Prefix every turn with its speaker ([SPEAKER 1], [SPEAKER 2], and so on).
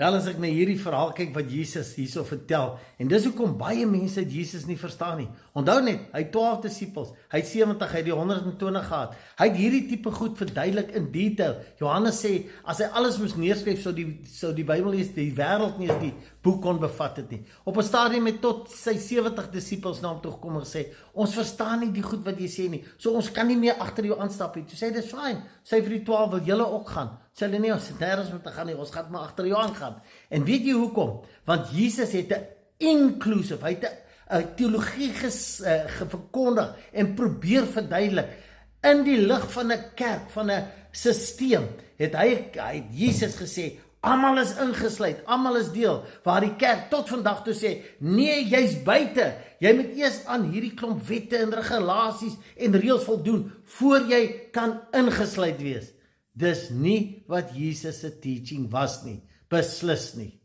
[SPEAKER 1] Wel, as ek na hierdie verhaal kyk wat Jesus hierso vertel, en dis hoekom baie mense Jesus nie verstaan nie. Onthou net, hy het 12 disippels, hy het 70, hy het die 120 gehad. Hy het hierdie tipe goed verduidelik in detail. Johannes sê, as hy alles moes neerskryf, sou die Bybel lees, die wêreld nie eens die boek kon bevat het nie. Op 'n stadium het tot sy 70 disippels na hom toe gekom en gesê, ons verstaan nie die goed wat jy sê nie, so ons kan nie meer agter jou aanstap nie. Toe sê hy, dis fyn, sê vir die 12, wil julle ook gaan? Sê hulle nie, ons het nergens met te gaan nie, ons gaan maar agter jou aangaan. En weet jy hoekom? Want Jesus het 'n inclusive, hy het 'n teologie verkondig en probeer verduidelik. In die lig van 'n kerk, van 'n sisteem, het Jesus gesê, almal is ingesluit, almal is deel, waar die kerk tot vandag toe sê, nee, jy's buite, jy moet eers aan hierdie klomp wette en regulasies en reëls voldoen, voor jy kan ingesluit wees. Dis nie wat Jesus se teaching was nie, beslis nie.